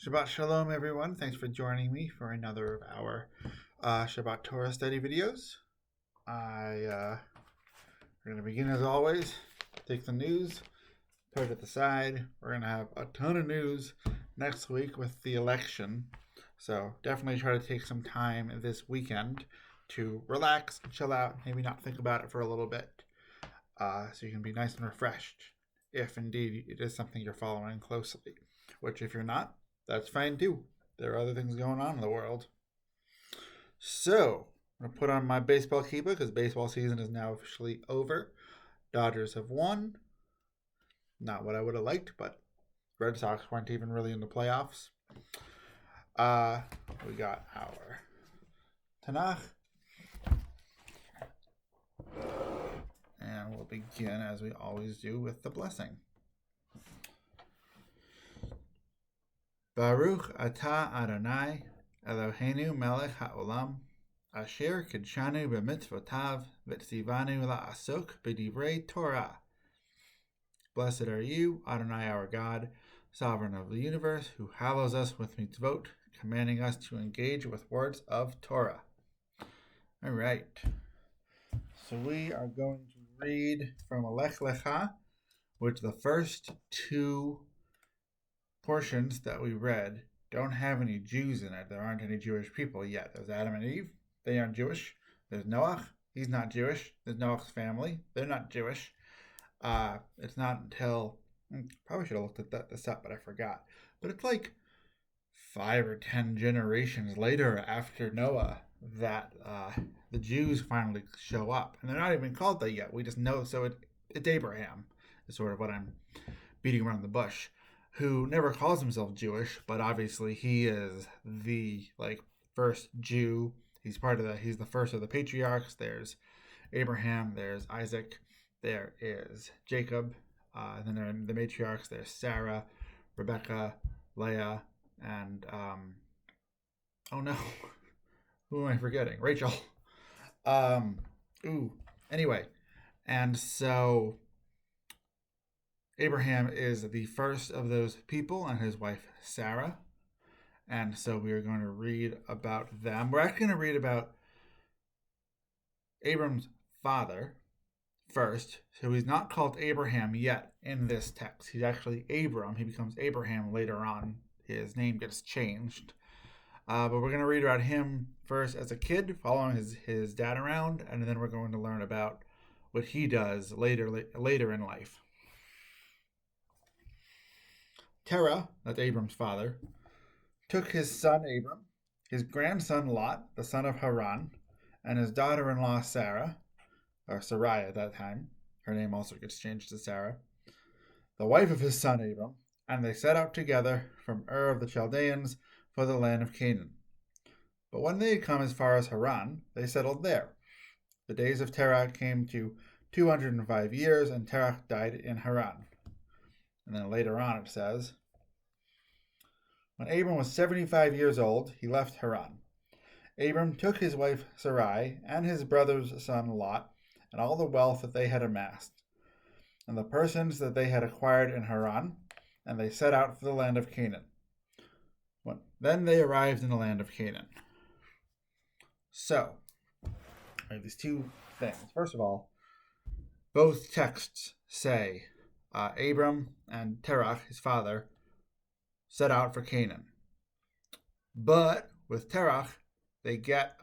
Shabbat Shalom, everyone. Thanks for joining me for another of our Shabbat Torah Study videos. We're going to begin as always. Take the news, put it at the side. We're going to have a ton of news next week with the election. So definitely try to take some time this weekend to relax, chill out, maybe not think about it for a little bit. So you can be nice and refreshed if indeed it is something you're following closely. Which if you're not, that's fine too. There are other things going on in the world. So, I'm going to put on my baseball kippah because baseball season is now officially over. Dodgers have won. Not what I would have liked, but Red Sox weren't even really in the playoffs. We got our Tanakh. And we'll begin, as we always do, with the blessing. Baruch atah Adonai, Eloheinu melech haolam, asher kidshanu b'mitzvotav, v'tzivanu la'asok b'divrei Torah. Blessed are you, Adonai our God, sovereign of the universe, who hallows us with mitzvot, commanding us to engage with words of Torah. All right. So we are going to read from Lech, which the first two portions that we read don't have any Jews in it. There aren't any Jewish people yet. There's Adam and Eve. They aren't Jewish. There's Noach. He's not Jewish. There's Noach's family. They're not Jewish. It's not until... probably should have looked at this up, but I forgot. But it's like 5 or 10 generations later after Noah that the Jews finally show up. And they're not even called that yet. We just know. So it's Abraham is sort of what I'm beating around the bush, who never calls himself Jewish, but obviously he is the first Jew. He's the first of the patriarchs. There's Abraham, there's Isaac, there is Jacob, then there are the matriarchs. There's Sarah, Rebecca, Leah, and oh no, who am I forgetting? Rachel. Anyway, and so Abraham is the first of those people, and his wife Sarah. And so we are going to read about them. We're actually going to read about Abram's father first. So he's not called Abraham yet in this text. He's actually Abram. He becomes Abraham later on. His name gets changed. But we're going to read about him first as a kid, following his dad around, and then we're going to learn about what he does later in life. Terah, that's Abram's father, took his son Abram, his grandson Lot, the son of Haran, and his daughter-in-law Sarah, or Sarai at that time. Her name also gets changed to Sarah, the wife of his son Abram, and they set out together from Ur of the Chaldeans for the land of Canaan. But when they had come as far as Haran, they settled there. The days of Terah came to 205 years, and Terah died in Haran. And then later on it says, when Abram was 75 years old, he left Haran. Abram took his wife Sarai and his brother's son Lot and all the wealth that they had amassed, and the persons that they had acquired in Haran, and they set out for the land of Canaan. Then they arrived in the land of Canaan. So, I have these two things. First of all, both texts say Abram and Terah, his father, set out for Canaan. But with Terah, they get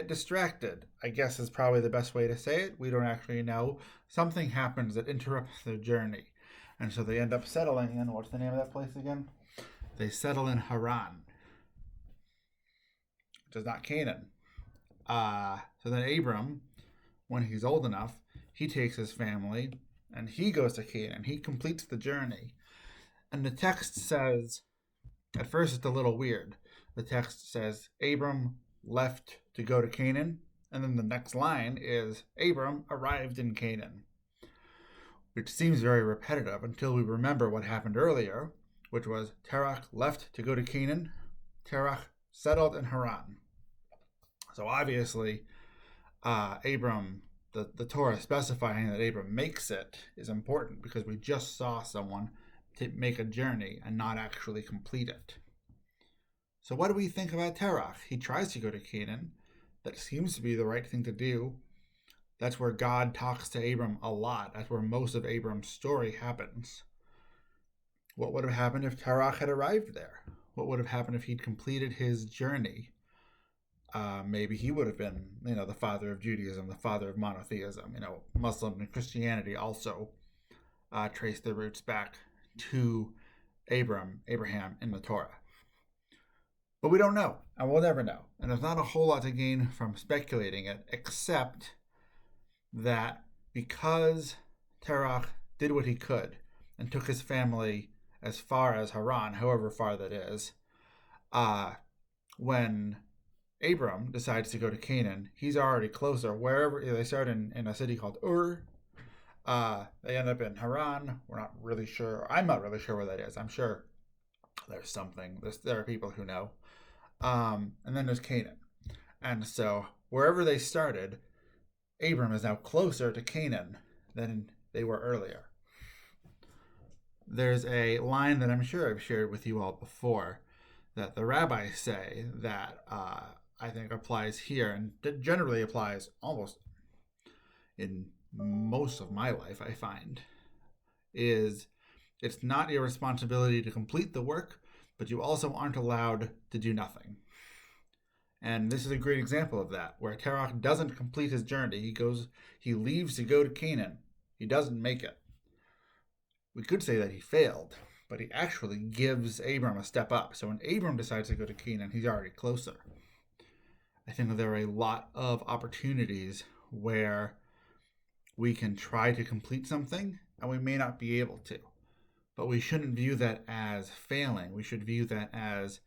distracted, I guess is probably the best way to say it. We don't actually know. Something happens that interrupts their journey. And so they end up settling in, what's the name of that place again? They settle in Haran, which is not Canaan. So then Abram, when he's old enough, he takes his family and he goes to Canaan. He completes the journey. And the text says, at first it's a little weird. The text says, Abram left to go to Canaan. And then the next line is, Abram arrived in Canaan. Which seems very repetitive until we remember what happened earlier, which was Terah left to go to Canaan. Terah settled in Haran. So obviously, Abram, the Torah specifying that Abram makes it is important because we just saw someone to make a journey and not actually complete it. So what do we think about Terach? He tries to go to Canaan. That seems to be the right thing to do. That's where God talks to Abram a lot. That's where most of Abram's story happens. What would have happened if Terach had arrived there? What would have happened if he'd completed his journey? Maybe he would have been, the father of Judaism, the father of monotheism. Muslim and Christianity also trace their roots back to Abraham in the Torah. But we don't know, and we'll never know. And there's not a whole lot to gain from speculating it, except that because Terach did what he could and took his family as far as Haran, however far that is, when Abram decides to go to Canaan, he's already closer. Wherever they start in a city called Ur, they end up in Haran. We're not really sure. I'm not really sure where that is. I'm sure there's something. There are people who know. And then there's Canaan. And so wherever they started, Abram is now closer to Canaan than they were earlier. There's a line that I'm sure I've shared with you all before that the rabbis say that I think applies here, and generally applies almost in most of my life, I find, is it's not your responsibility to complete the work, but you also aren't allowed to do nothing. And this is a great example of that, where Terach doesn't complete his journey. He leaves to go to Canaan. He doesn't make it. We could say that he failed, but he actually gives Abram a step up. So when Abram decides to go to Canaan, he's already closer. I think that there are a lot of opportunities where we can try to complete something and we may not be able to. But we shouldn't view that as failing. We should view that as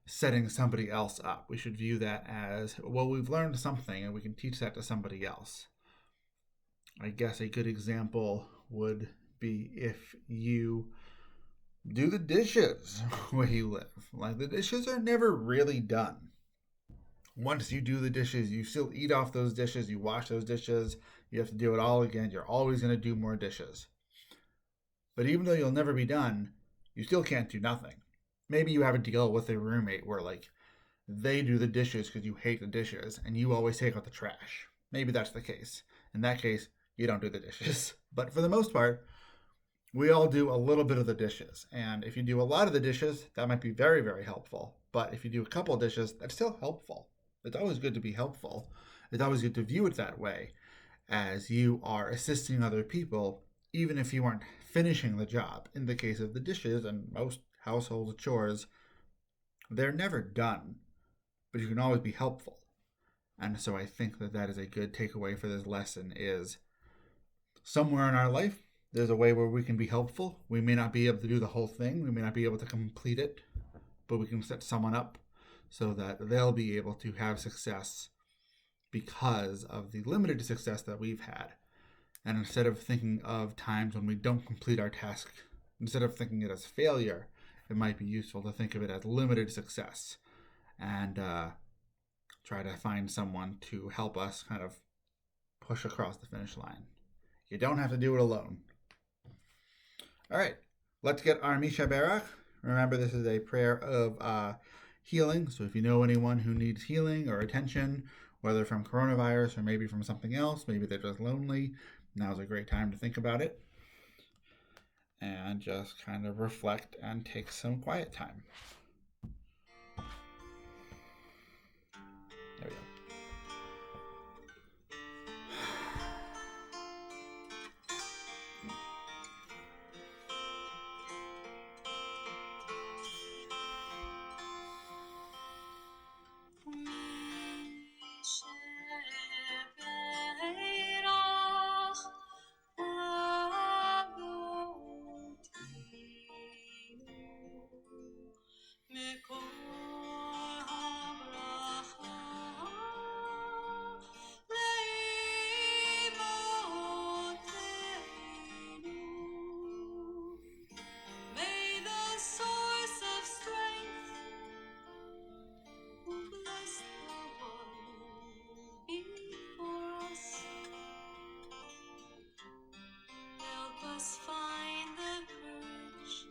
setting somebody else up. We should view that as, well, we've learned something and we can teach that to somebody else. I guess a good example would be if you do the dishes where you live. Like, the dishes are never really done. Once you do the dishes, you still eat off those dishes, you wash those dishes, you have to do it all again. You're always going to do more dishes. But even though you'll never be done, you still can't do nothing. Maybe you have a deal with a roommate where, they do the dishes because you hate the dishes and you always take out the trash. Maybe that's the case. In that case, you don't do the dishes. But for the most part, we all do a little bit of the dishes. And if you do a lot of the dishes, that might be very, very helpful. But if you do a couple of dishes, that's still helpful. It's always good to be helpful. It's always good to view it that way, as you are assisting other people, even if you aren't finishing the job. In the case of the dishes and most household chores, they're never done, but you can always be helpful. And so I think that is a good takeaway for this lesson, is somewhere in our life, there's a way where we can be helpful. We may not be able to do the whole thing. We may not be able to complete it, but we can set someone up so that they'll be able to have success because of the limited success that we've had. And instead of thinking of times when we don't complete our task, instead of thinking it as failure, it might be useful to think of it as limited success and try to find someone to help us kind of push across the finish line. You don't have to do it alone. All right, let's get our Misha Berach. Remember, this is a prayer of healing. So if you know anyone who needs healing or attention, whether from coronavirus or maybe from something else, maybe they're just lonely, now's a great time to think about it and just kind of reflect and take some quiet time. There we go. Find the courage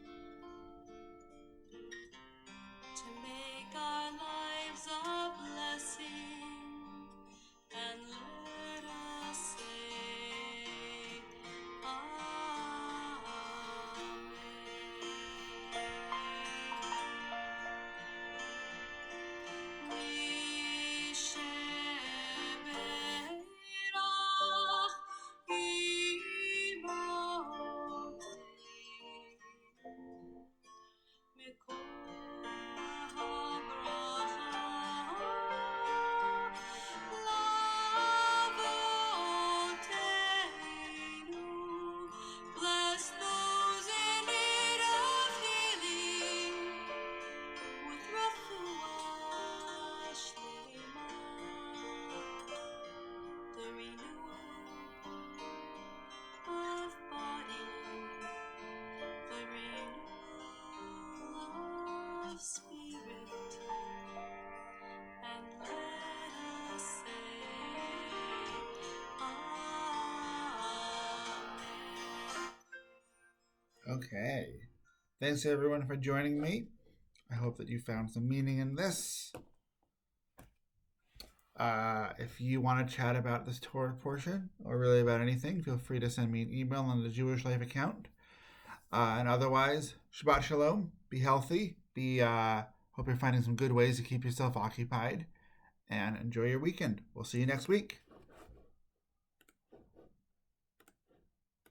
Bless those in need of healing with refuah shlema, the renewal of body, the renewal of spirit, and let us say Amen. Okay. Thanks everyone for joining me. I hope that you found some meaning in this. If you want to chat about this Torah portion or really about anything, feel free to send me an email on the Jewish Life account. And otherwise, Shabbat Shalom. Be healthy. Hope you're finding some good ways to keep yourself occupied. And enjoy your weekend. We'll see you next week.